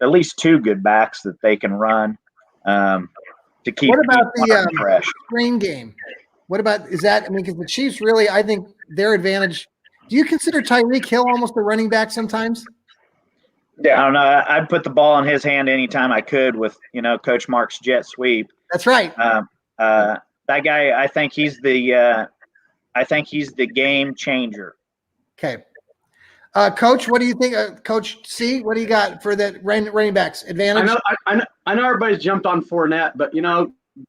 S5: at least two good backs that they can run to keep
S1: What about the
S5: fresh.
S1: screen game? What about is that? I mean, because the Chiefs really, I think their advantage. Do you consider Tyreek Hill almost a running back sometimes?
S5: I don't know. I'd put the ball in his hand anytime I could with Coach Mark's jet sweep.
S1: That's right.
S5: That guy, I think he's the game changer.
S1: Okay. Coach, what do you think? Coach C, what do you got for the running backs advantage?
S2: I know everybody's jumped on Fournette, but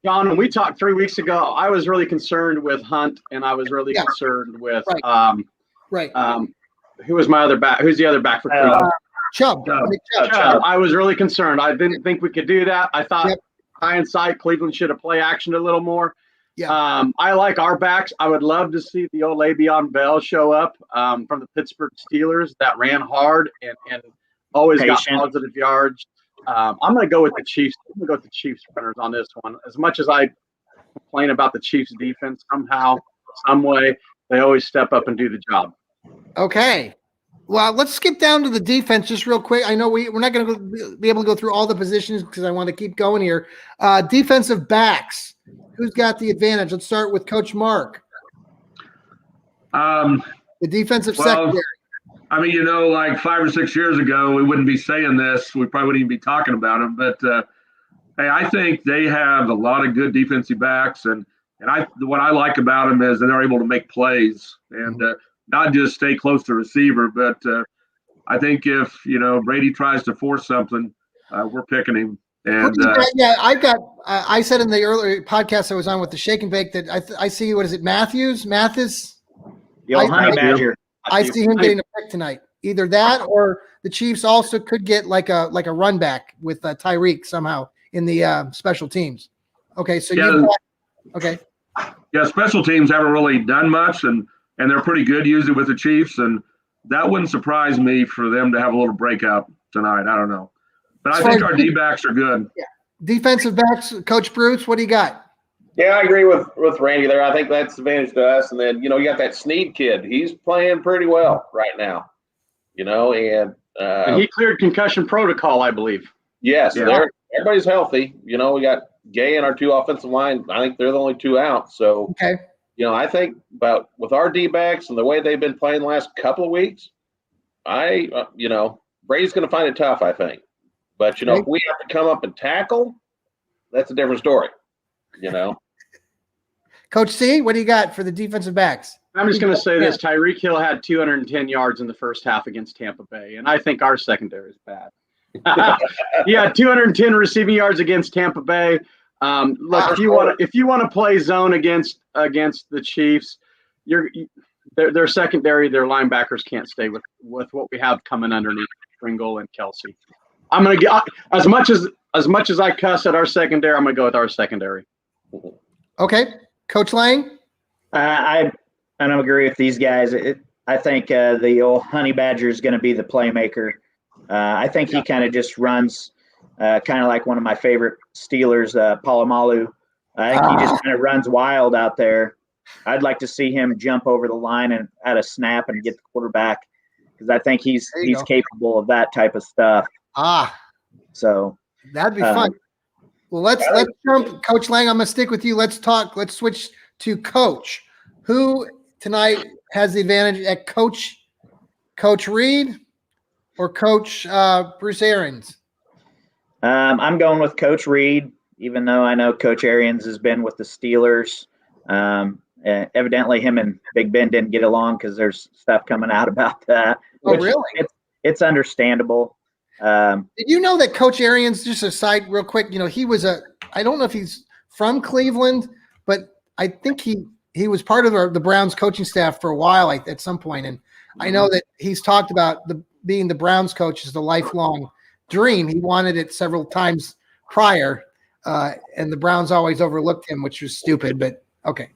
S2: John, when we talked 3 weeks ago, I was really concerned with Hunt, and I was really concerned with who was my other back? Who's the other back for Cleveland?
S1: Chubb.
S2: Chubb. I was really concerned. I didn't think we could do that. I thought hindsight, Cleveland should have play action a little more.
S1: Yeah.
S2: I like our backs. I would love to see the old Le'Veon Bell show up from the Pittsburgh Steelers that ran hard and always got positive yards. I'm going to go with the Chiefs. I'm going to go with the Chiefs runners on this one. As much as I complain about the Chiefs defense, somehow, some way, they always step up and do the job.
S1: Okay. Well, let's skip down to the defense just real quick. I know we're not going to be able to go through all the positions because I want to keep going here. Defensive backs. Who's got the advantage? Let's start with Coach Mark.
S4: The
S1: defensive secondary.
S4: I mean, like 5 or 6 years ago, we wouldn't be saying this. We probably wouldn't even be talking about them. But, hey, I think they have a lot of good defensive backs. And what I like about them is that they're able to make plays and not just stay close to receiver. But I think if, Brady tries to force something, we're picking him. And
S1: I said in the earlier podcast I was on with the Shake and Bake that I see, what is it, Mathis?
S5: The old Honey Badger.
S1: I see him getting a pick tonight. Either that or the Chiefs also could get like a run back with Tyreek somehow in the special teams. Okay, so okay.
S4: Yeah, special teams haven't really done much, and they're pretty good usually with the Chiefs, and that wouldn't surprise me for them to have a little breakout tonight. I don't know. But I think our D-backs are good.
S1: Yeah. Defensive backs, Coach Bruce, what do you got?
S3: Yeah, I agree with Randy there. I think that's the advantage to us. And then, you got that Snead kid. He's playing pretty well right now, and
S2: he cleared concussion protocol, I believe.
S3: Yes, everybody's healthy. We got Gay and our two offensive line. I think they're the only two out. So,
S1: okay.
S3: I think with our D-backs and the way they've been playing the last couple of weeks, Brady's going to find it tough, I think. But, if we have to come up and tackle, that's a different story,
S1: Coach C, what do you got for the defensive backs?
S2: I'm just going to say this. Tyreek Hill had 210 yards in the first half against Tampa Bay, and I think our secondary is bad. He had 210 receiving yards against Tampa Bay. Look, if you want to play zone against the Chiefs, their secondary, their linebackers can't stay with what we have coming underneath Pringle and Kelsey. I'm going to get as much as I cuss at our secondary. I'm going to go with our secondary.
S1: Okay, Coach Lang.
S5: I don't agree with these guys. I think the old Honey Badger is going to be the playmaker. I think he kind of just runs kind of like one of my favorite Steelers, Palomalu. I think he just kind of runs wild out there. I'd like to see him jump over the line and at a snap and get the quarterback because I think he's capable of that type of stuff. So
S1: that'd be fun. Well, let's jump, Coach Lang. I'm gonna stick with you. Let's switch to Coach. Who tonight has the advantage at Coach Reed or Coach Bruce Arians?
S5: I'm going with Coach Reed, even though I know Coach Arians has been with the Steelers. Evidently, him and Big Ben didn't get along because there's stuff coming out about that.
S1: Oh, really?
S5: It's understandable.
S1: Did you know that Coach Arians, just a side real quick, he was I don't know if he's from Cleveland, but I think he was part of the Browns coaching staff for a while at some point. And I know that he's talked about being the Browns coach is the lifelong dream. He wanted it several times prior, and the Browns always overlooked him, which was stupid, but okay.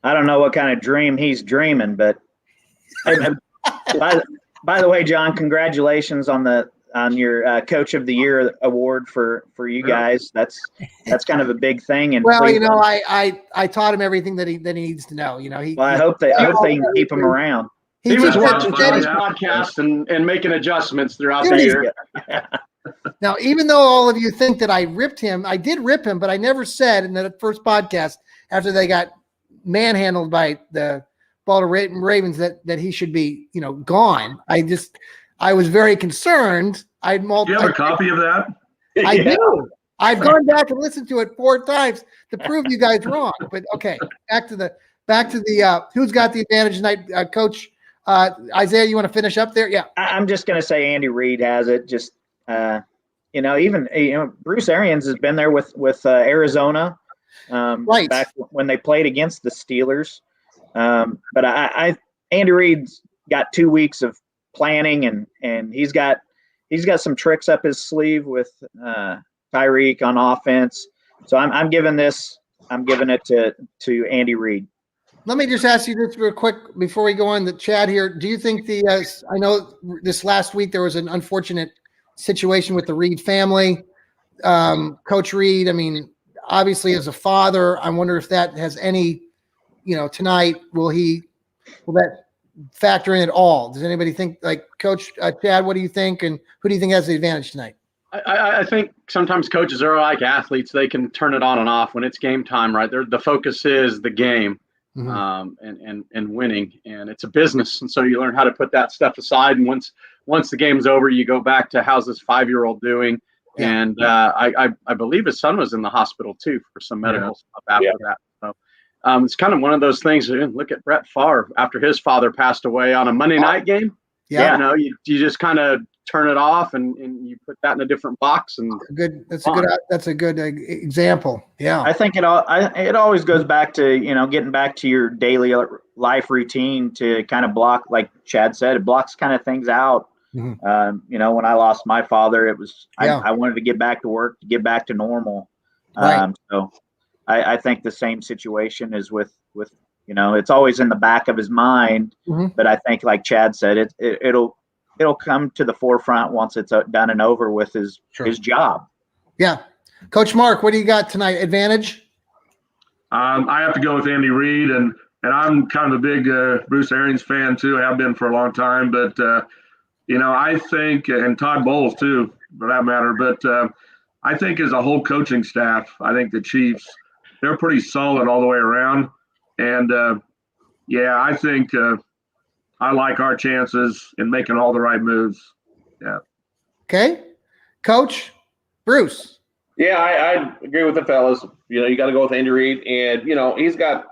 S5: I don't know what kind of dream he's dreaming, but by the way, John, congratulations on your Coach of the Year award for you guys. That's kind of a big thing. And
S1: well, I taught him everything that he needs to know.
S5: I hope they can keep him around.
S2: He was
S1: just
S2: watching
S1: said-
S2: Tony's podcast and making adjustments throughout the
S1: Dude,
S2: year.
S1: Now, even though all of you think that I ripped him, I did rip him, but I never said in the first podcast after they got manhandled by the Baltimore Ravens that he should be, gone. I was very concerned.
S4: Do you have a copy of that?
S1: I do. I've gone back and listened to it 4 times to prove you guys wrong. But okay, back to the who's got the advantage tonight, Coach Isaiah? You want to finish up there? Yeah.
S5: I'm just going to say Andy Reid has it. Just Bruce Arians has been there with Arizona,
S1: Right.
S5: back when they played against the Steelers. But Andy Reid's got 2 weeks of planning, and he's got some tricks up his sleeve with Tyreek on offense. So I'm giving it to Andy Reid.
S1: Let me just ask you this real quick before we go on the chat here. Do you think I know this last week there was an unfortunate situation with the Reid family. Coach Reid, I mean, obviously as a father, I wonder if that has any, tonight, will that factor in at all? Does anybody think, like Coach Chad, what do you think? And who do you think has the advantage tonight?
S2: I think sometimes coaches are like athletes. They can turn it on and off when it's game time, right? The focus is the game.
S1: Mhm.
S2: And winning, and it's a business, and so you learn how to put that stuff aside. And once the game's over, you go back to how's this 5-year-old doing.
S1: Yeah.
S2: And I believe his son was in the hospital too for some medical stuff after that. So it's kind of one of those things. Look at Brett Favre after his father passed away on a Monday night game.
S1: Yeah.
S2: You just kind of turn it off and you put that in a different box. And
S1: That's a good example. Yeah.
S5: I think it always goes back to, getting back to your daily life routine to kind of block, like Chad said, it blocks kind of things out.
S1: Mhm.
S5: When I lost my father, it was,
S1: Yeah.
S5: I wanted to get back to work, to get back to normal.
S1: Right.
S5: So I think the same situation is with, it's always in the back of his mind,
S1: Mhm.
S5: but I think like Chad said, it'll come to the forefront once it's done and over with his job.
S1: Yeah. Coach Mark, what do you got tonight? Advantage?
S4: I have to go with Andy Reid, and I'm kind of a big Bruce Arians fan too. I have been for a long time, but I think, and Todd Bowles too, for that matter. But I think as a whole coaching staff, I think the Chiefs, they're pretty solid all the way around, and I think I like our chances in making all the right moves. Yeah.
S1: Okay. Coach Bruce.
S3: Yeah, I agree with the fellas. You got to go with Andy Reid, and he's got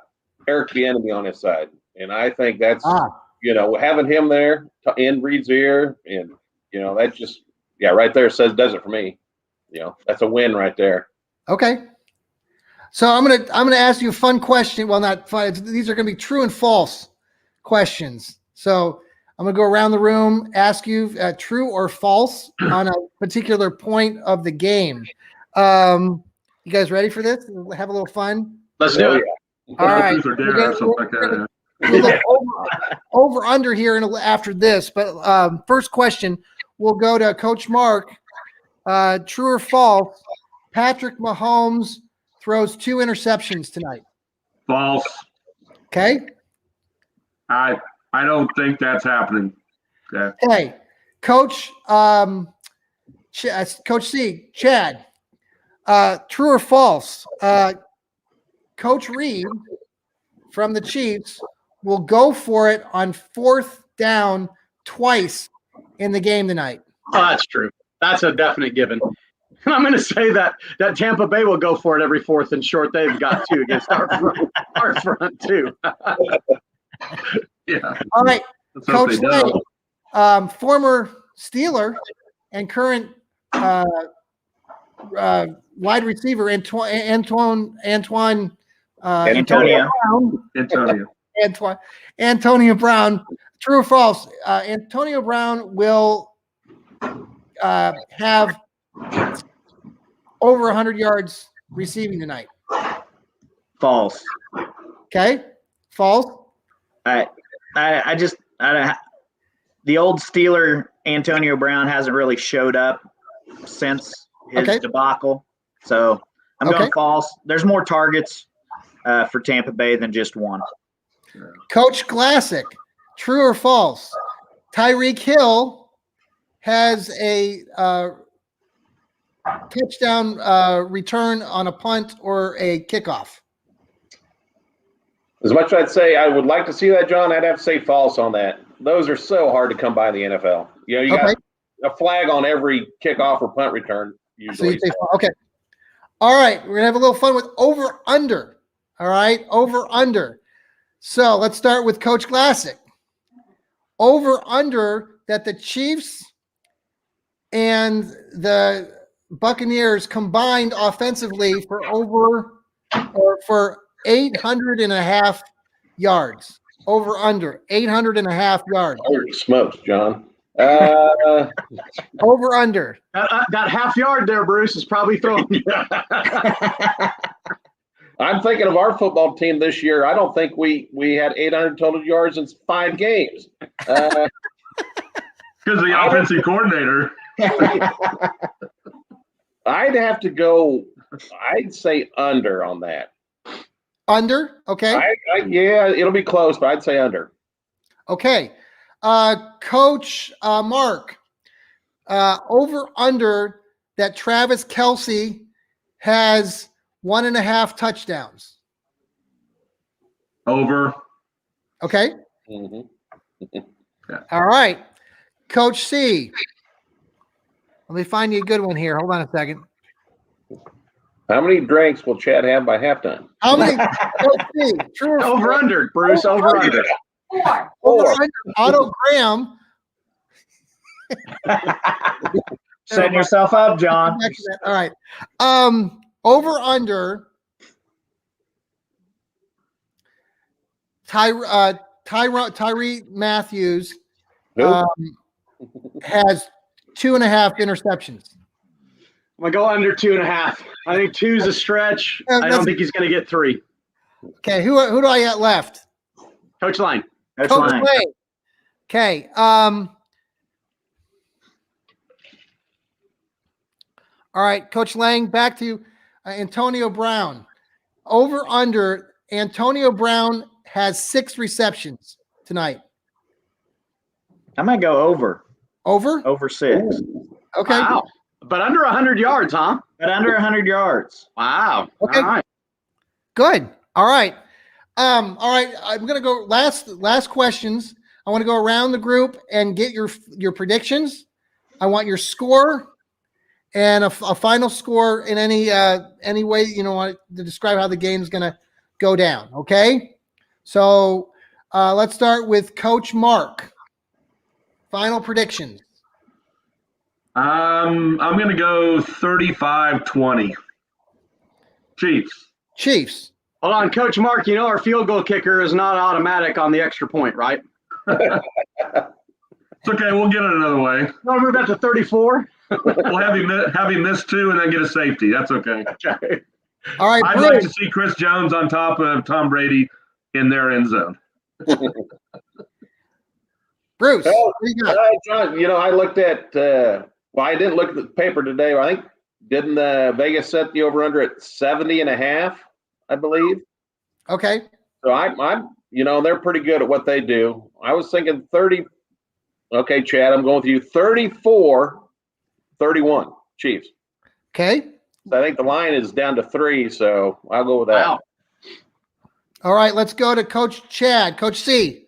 S3: Eric Bieniemy on his side, and I think that's having him there in Reid's ear, and that just right there does it for me. That's a win right there.
S1: Okay. So I'm gonna ask you a fun question. Well, not fun. These are gonna be true and false questions. So I'm gonna go around the room, ask you true or false on a particular point of the game. You guys ready for this? We'll have a little fun.
S2: let's do it.
S1: All right.
S4: Truth or dare or something like that.
S1: We'll go over under here after this, but first question, we'll go to Coach Mark. True or false? Patrick Mahomes throws 2 interceptions tonight.
S4: False.
S1: Okay.
S4: I don't think that's happening. Okay.
S1: Okay. Coach, Coach C, Chad. True or false? Coach Reid from the Chiefs will go for it on 4th down twice in the game tonight.
S2: Oh, that's true. That's a definite given. And I'm going to say that Tampa Bay will go for it every 4th and short they've got too against our front too.
S4: Yeah.
S1: All right.
S4: Let's hope
S1: Coach
S4: they
S1: Lay,
S4: don't.
S1: former Steeler and current wide receiver Antonio Brown. True or false? Antonio Brown will have over 100 yards receiving tonight.
S5: False.
S1: Okay. False.
S5: The old Steeler Antonio Brown hasn't really showed up since his debacle. So I'm going false. There's more targets for Tampa Bay than just one.
S1: Coach Classic. True or false? Tyreek Hill has a touchdown return on a punt or a kickoff.
S3: As much as I'd say I would like to see that, John, I'd have to say false on that. Those are so hard to come by in the NFL. You know, you
S1: Okay.
S3: got a flag on every kickoff or punt return
S1: So
S3: usually.
S1: you say, okay. All right. We're going to have a little fun with over under. All right. Over under. So let's start with Coach Glassick. Over under that the Chiefs and the Buccaneers combined offensively for over or for 800.5 yards. Over under 800.5 yards.
S3: Holy smokes, John.
S1: Over under.
S2: That half yard there, Bruce, is probably throwing.
S3: I'm thinking of our football team this year. I don't think we had 800 total yards in 5 games.
S4: Because the offensive coordinator.
S3: I'd have to go. I'd say under on that.
S1: Under. Okay.
S3: Yeah, it'll be close, but I'd say under.
S1: Okay. Coach Mark, over under that Travis Kelce has 1.5 touchdowns.
S4: Over.
S1: Okay.
S3: Mhm.
S1: All right. Coach C. Let me find you a good one here. Hold on a second.
S3: How many drinks will Chad have by halftime?
S1: How many? Coach C, true or
S2: Over
S1: false?
S2: under, Bruce. Over under.
S1: Over under. Otto Graham.
S5: Setting yourself up, John.
S1: All right. Over under. Tyree Matthews
S3: Who?
S1: has 2.5 interceptions.
S2: I'm gonna go under 2.5. I think 2's a stretch. I don't think he's gonna get 3.
S1: Okay, who do I got left?
S2: Coach Line.
S5: That's
S1: Coach
S5: fine.
S1: Lane. Okay. All right, Coach Lang, back to Antonio Brown. Over under, Antonio Brown has 6 receptions tonight.
S5: I'm gonna go over.
S1: Over?
S5: Over 6.
S1: Okay.
S2: Wow. But under 100 yards, huh?
S5: But under 100 yards.
S2: Wow.
S1: Okay.
S2: All right.
S1: Good. All right. All right. I'm gonna go last questions. I want to go around the group and get your predictions. I want your score and a final score in any way you know want to describe how the game is gonna go down. Okay. So let's start with Coach Mark. Final predictions.
S4: I'm going to go 35-20. Chiefs.
S1: Chiefs.
S2: Hold on, Coach Mark. You know our field goal kicker is not automatic on the extra point, right?
S4: It's okay. We'll get it another way.
S2: No, move that to 34.
S4: We'll have him miss 2 and then get a safety. That's okay.
S2: Okay.
S1: All right,
S4: I'd like to
S1: Bruce.
S4: see Chris Jones on top of Tom Brady in their end zone.
S1: Bruce.
S3: Well,
S1: What do you got?
S3: John, you know, I looked at, well, I didn't look at the paper today. I think, didn't Vegas set the over-under at 70.5, I believe?
S1: Okay.
S3: So I'm, you know, they're pretty good at what they do. I was thinking 30. Okay, Chad, I'm going with you. 34-31, Chiefs.
S1: Okay.
S3: I think the line is down to 3, so I'll go with that.
S2: Wow.
S1: All right. Let's go to Coach Chad. Coach C.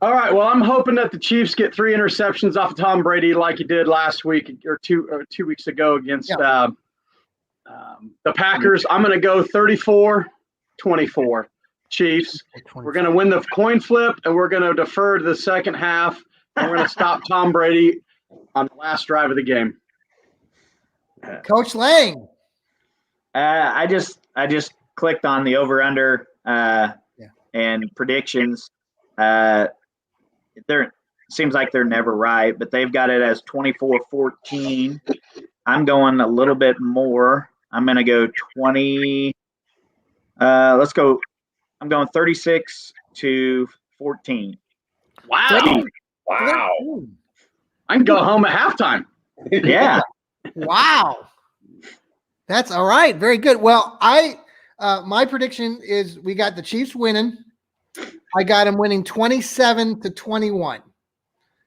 S2: All right. Well, I'm hoping that the Chiefs get 3 interceptions off of Tom Brady, like he did last week or 2 weeks ago against the Packers. I'm going to go 34-24, Chiefs. We're going to win the coin flip, and we're going to defer to the second half, and we're going to stop Tom Brady on the last drive of the game.
S1: Coach Lang.
S5: I just clicked on the over under and predictions. Seems like they're never right, but they've got it as 24-14. I'm going a little bit more. I'm going to go 20. Let's go. I'm going 36-14.
S2: Wow.
S3: Wow.
S2: I can go home at halftime.
S5: Yeah.
S1: Wow. That's all right. Very good. Well, my prediction is we got the Chiefs winning. I got them winning 27-21.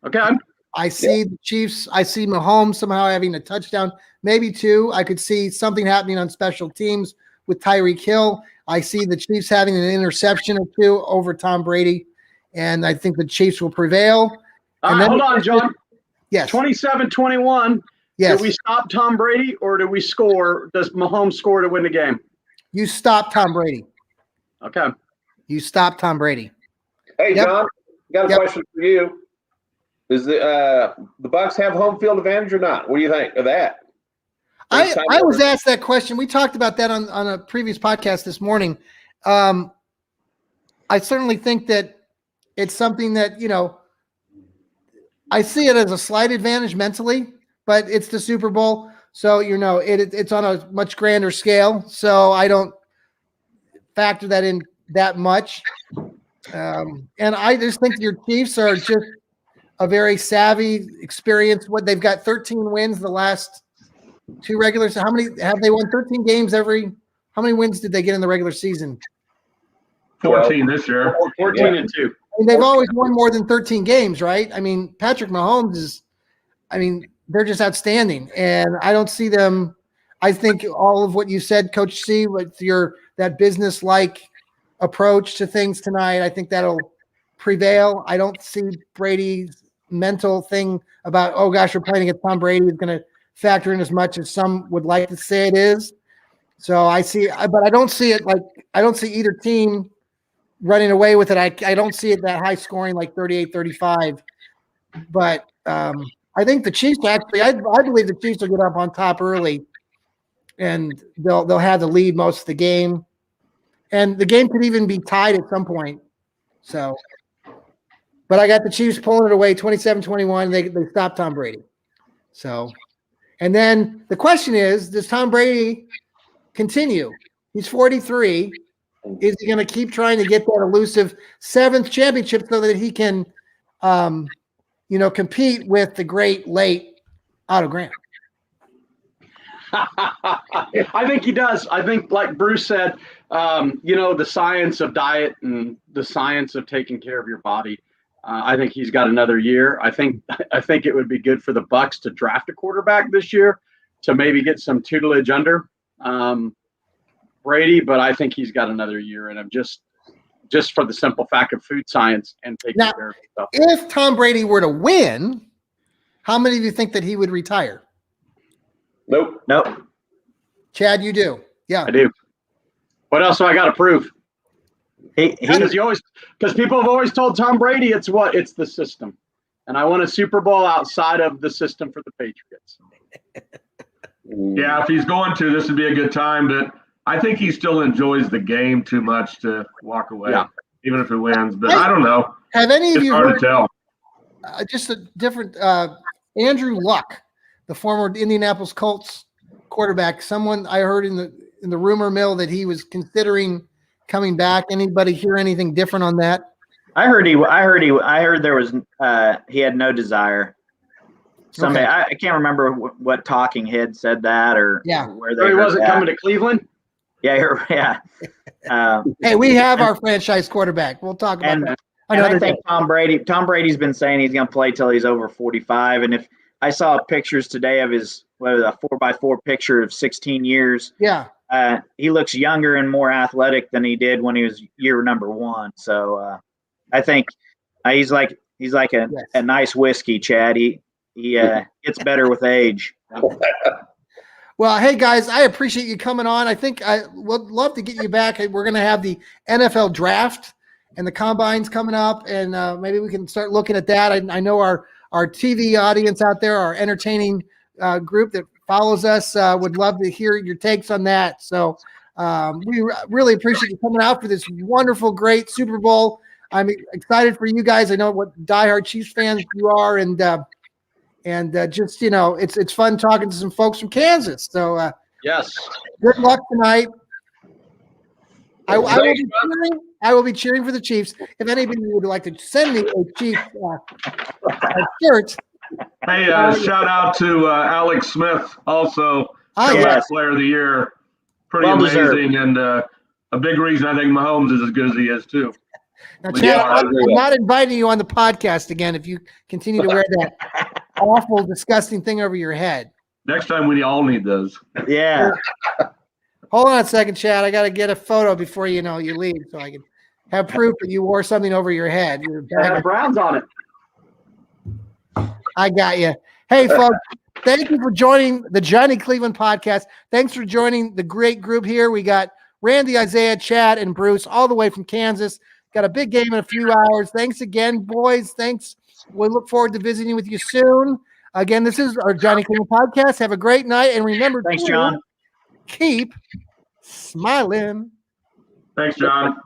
S2: Okay.
S1: I see the Chiefs. I see Mahomes somehow having a touchdown, maybe two. I could see something happening on special teams with Tyreek Hill. I see the Chiefs having an interception or two over Tom Brady, and I think the Chiefs will prevail.
S2: All
S1: And
S2: right,
S1: then-
S2: hold on, John.
S1: Yes.
S2: 27-21.
S1: Yes.
S2: Do we stop Tom Brady or do we score? Does Mahomes score to win the game?
S1: You stop Tom Brady.
S2: Okay.
S1: You stop Tom Brady.
S3: Hey,
S1: Yep.
S3: John, got a
S1: Yep.
S3: question for you. Does the Bucs have home field advantage or not? What do you think of that?
S1: I was asked that question. We talked about that on a previous podcast this morning. I certainly think that it's something that, I see it as a slight advantage mentally, but it's the Super Bowl. So, it's on a much grander scale. So I don't factor that in that much. And I just think your Chiefs are just a very savvy, experienced. They've got 13 wins the last two regulars. How many have they won? 13 games how many wins did they get in the regular season?
S4: 14 this year.
S2: 14-2.
S1: I mean, they've always won more than 13 games, right? I mean, Patrick Mahomes they're just outstanding. And I don't see them. I think all of what you said, Coach C, with that business-like approach to things tonight, I think that'll prevail. I don't see Brady's mental thing about, oh gosh, we're playing against Tom Brady is going to factor in as much as some would like to say it is. So but I don't see it I don't see either team running away with it. I don't see it that high scoring, like 38-35. But I think the Chiefs actually, I believe the Chiefs will get up on top early, and they'll have the lead most of the game, and the game could even be tied at some point. So, but I got the Chiefs pulling it away, 27-21. They stopped Tom Brady. So, and then the question is, does Tom Brady continue? He's 43. Is he going to keep trying to get that elusive 7th championship so that he can, compete with the great late Otto Graham?
S2: I think he does. I think, like Bruce said, the science of diet and the science of taking care of your body. I think he's got another year. I think it would be good for the Bucs to draft a quarterback this year to maybe get some tutelage under Brady, but I think he's got another year in him just for the simple fact of food science and taking care of stuff.
S1: If Tom Brady were to win, how many of you think that he would retire?
S3: Nope.
S1: Chad, you do. Yeah.
S2: I do. What else do I got to prove? Because people have always told Tom Brady it's the system, and I want a Super Bowl outside of the system for the Patriots.
S4: Yeah, if he's going to, this would be a good time, but I think he still enjoys the game too much to walk away, even if he wins. But I don't know.
S1: Have any of
S4: It's
S1: you
S4: hard
S1: heard
S4: to tell.
S1: just a different Andrew Luck, the former Indianapolis Colts quarterback? Someone I heard in the rumor mill that he was considering coming back. Anybody hear anything different on that?
S5: I heard there was he had no desire. Somebody,
S1: Okay.
S5: I can't remember what talking head said that or where they
S2: So he
S5: heard
S2: wasn't
S5: that.
S2: coming to Cleveland?
S5: Yeah.
S1: Hey, we have our franchise quarterback. We'll talk about
S5: And,
S1: that.
S5: and
S1: Another
S5: I think Tom Brady's been saying he's going to play till he's over 45. And if I saw pictures today of his a 4x4 picture of 16 years,
S1: Yeah.
S5: he looks younger and more athletic than he did when he was year number 1. So I think he's like a nice whiskey, Chad. He gets better with age.
S1: Well, hey guys, I appreciate you coming on. I think I would love to get you back. We're going to have the NFL draft and the combines coming up, and maybe we can start looking at that. I know our TV audience out there, our entertaining group that follows us, would love to hear your takes on that. So we really appreciate you coming out for this wonderful, great Super Bowl. I'm excited for you guys. I know what diehard Chiefs fans you are, and just it's fun talking to some folks from Kansas. So
S2: Yes.
S1: good luck tonight. I will be cheering for the Chiefs. If anybody would like to send me a Chiefs shirt,
S4: Hey, shout out to Alex Smith, also
S1: yes.
S4: Comeback Player of the Year. Pretty
S5: Well
S4: amazing,
S5: deserved.
S4: and a big reason I think Mahomes is as good as he is too.
S1: Now,
S4: Yeah,
S1: Chad,
S3: I
S1: I'm
S3: agree with
S1: not inviting you on the podcast again if you continue to wear that awful, disgusting thing over your head.
S4: Next time we all need those.
S5: Yeah.
S1: Hold on a second, Chad. I got to get a photo before you leave, so I can have proof that you wore something over your head. You're
S2: I have Browns on it.
S1: I got you. Hey, folks, thank you for joining the Johnny Cleveland podcast. Thanks for joining the great group here. We got Randy, Isaiah, Chad, and Bruce all the way from Kansas. Got a big game in a few hours. Thanks again, boys. Thanks. We look forward to visiting with you soon. Again, this is our Johnny Cleveland podcast. Have a great night. And remember,
S5: Thanks,
S1: to
S5: John.
S1: keep smiling.
S4: Thanks, John.